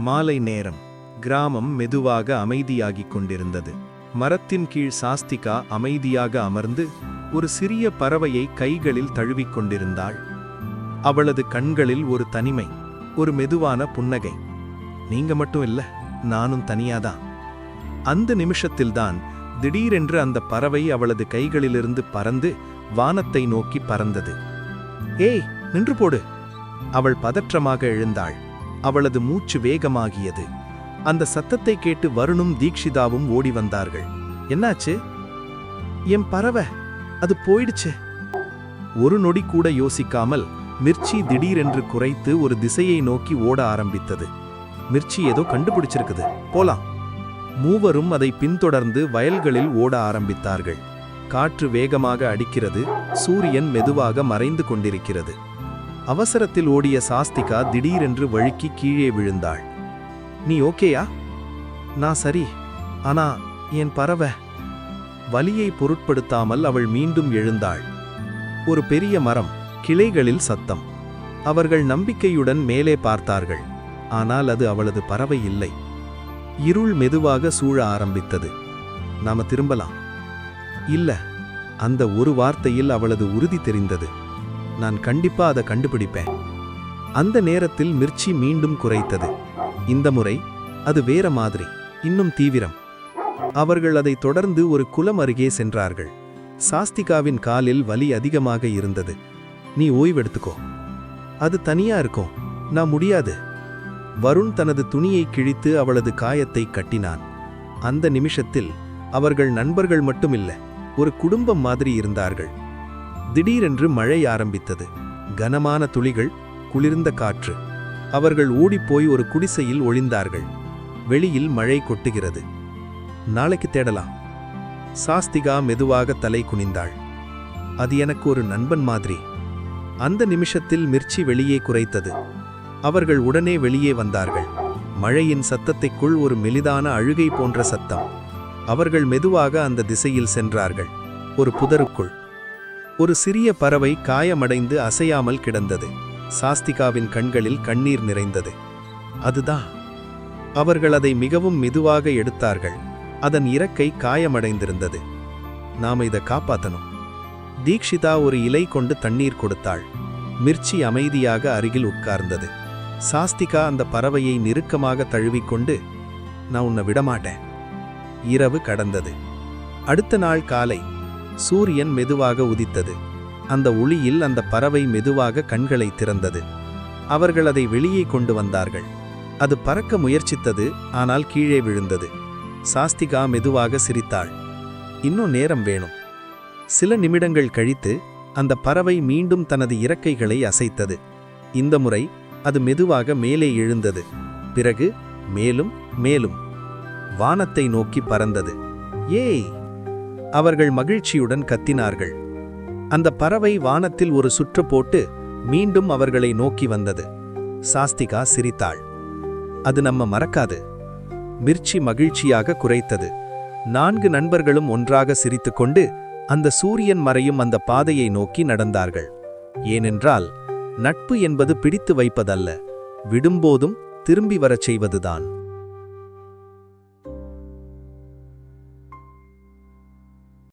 மாலை நேரம். கிராமம் மெதுவாக அமைதியாகிக் கொண்டிருந்தது. மரத்தின் கீழ் சாஸ்திகா அமைதியாக அமர்ந்து ஒரு சிறிய பறவையை கைகளில் தழுவிக் கொண்டிருந்தாள். அவளது கண்களில் ஒரு தனிமை, ஒரு மெதுவான புன்னகை. நீங்க மட்டும் இல்ல, நானும் தனியாதான். அந்த நிமிஷத்தில்தான் திடீரென்று அந்த பறவை அவளது கைகளிலிருந்து பறந்து வானத்தை நோக்கி பறந்தது. ஏய், நின்று போடு! அவள் பதற்றமாக எழுந்தாள். அவளது மூச்சு வேகமாகியது. அந்த சத்தத்தை கேட்டு வருணும் தீக்ஷிதாவும் ஓடி வந்தார்கள். என்னாச்சு? என் பறவை, அது போயிடுச்சு. ஒரு நொடி கூட யோசிக்காமல் மிர்ச்சி திடீரென்று குறைத்து ஒரு திசையை நோக்கி ஓட ஆரம்பித்தது. மிர்ச்சி ஏதோ கண்டுபிடிச்சிருக்குது, போலாம். மூவரும் அதை பின்தொடர்ந்து வயல்களில் ஓட ஆரம்பித்தார்கள். காற்று வேகமாக அடிக்கிறது. சூரியன் மெதுவாக மறைந்து கொண்டிருக்கிறது. அவசரத்தில் ஓடிய சாஸ்திகா திடீரென்று வழுக்கி கீழே விழுந்தாள். நீ ஓகேயா? நான் சரி, ஆனா என் பறவை. வலியை பொருட்படுத்தாமல் அவள் மீண்டும் எழுந்தாள். ஒரு பெரிய மரம், கிளைகளில் சத்தம். அவர்கள் நம்பிக்கையுடன் மேலே பார்த்தார்கள். ஆனால் அது அவளது பறவை இல்லை. இருள் மெதுவாக சூழ ஆரம்பித்தது. நாம திரும்பலாம். இல்ல, அந்த ஒரு வார்த்தையில் அவளது உறுதி தெரிந்தது. நான் கண்டிப்பா அதை கண்டுபிடிப்பேன். அந்த நேரத்தில் மிர்ச்சி மீண்டும் குறைத்தது. இந்த முறை அது வேற மாதிரி, இன்னும் தீவிரம். அவர்கள் அதை தொடர்ந்து ஒரு குளம் அருகே சென்றார்கள். சாஸ்திகாவின் காலில் வலி அதிகமாக இருந்தது. நீ ஓய்வெடுத்துக்கோ, அது தனியா இருக்கும். நான் முடியாது. வருண் தனது துணியை கிழித்து அவளது காயத்தை கட்டினான். அந்த நிமிஷத்தில் அவர்கள் நண்பர்கள் மட்டுமில்ல, ஒரு குடும்பம் மாதிரி இருந்தார்கள். திடீரென்று மழை ஆரம்பித்தது. கனமான துளிகள், குளிர்ந்த காற்று. அவர்கள் ஓடிப்போய் ஒரு குடிசையில் ஒளிந்தார்கள். வெளியில் மழை கொட்டுகிறது. நாளைக்கு தேடலாம். சாஸ்திகா மெதுவாக தலை குனிந்தாள். அது எனக்கு ஒரு நண்பன் மாதிரி. அந்த நிமிஷத்தில் மிர்ச்சி வெளியே குறைத்தது. அவர்கள் உடனே வெளியே வந்தார்கள். மழையின் சத்தத்தைக்குள் ஒரு மெலிதான அழுகை போன்ற சத்தம். அவர்கள் மெதுவாக அந்த திசையில் சென்றார்கள். ஒரு புதருக்குள் ஒரு சிறிய பறவை காயமடைந்து அசையாமல் கிடந்தது. சாஸ்திகாவின் கண்களில் கண்ணீர் நிறைந்தது. அதுதான். அவர்கள் அதை மிகவும் மெதுவாக எடுத்தார்கள். அதன் இறக்கை காயமடைந்திருந்தது. நாம இதை காப்பாத்தணும். தீக்ஷிதா ஒரு இலை கொண்டு தண்ணீர் கொடுத்தாள். மிர்ச்சி அமைதியாக அருகில் உட்கார்ந்தது. சாஸ்திகா அந்த பறவையை நெருக்கமாக தழுவிக்கொண்டு, நான் உன்னை விடமாட்டேன். இரவு கடந்தது. அடுத்த நாள் காலை சூரியன் மெதுவாக உதித்தது. அந்த ஒளியில் அந்த பறவை மெதுவாக கண்களை திறந்தது. அவர்கள் அதை வெளியே கொண்டு வந்தார்கள். அது பறக்க முயற்சித்தது, ஆனால் கீழே விழுந்தது. சாஸ்திகா மெதுவாக சிரித்தாள். இன்னும் நேரம் வேணும். சில நிமிடங்கள் கழித்து அந்த பறவை மீண்டும் தனது இறக்கைகளை அசைத்தது. இந்த முறை அது மெதுவாக மேலே எழுந்தது. பிறகு மேலும் மேலும் வானத்தை நோக்கி பறந்தது. ஏய்! அவர்கள் மகிழ்ச்சியுடன் கத்தினார்கள். அந்த பறவை வானத்தில் ஒரு சுற்று போட்டு மீண்டும் அவர்களை நோக்கி வந்தது. சாஸ்திகா சிரித்தாள். அது நம்ம மறக்காது. மிர்ச்சி மகிழ்ச்சியாக குறைத்தது. 4 நண்பர்களும் ஒன்றாக சிரித்துக்கொண்டு அந்த சூரியன் மறையும் அந்த பாதையை நோக்கி நடந்தார்கள். ஏனென்றால் நட்பு என்பது பிடித்து வைப்பதல்ல, விடும்போதும் திரும்பி வரச் செய்வதுதான்.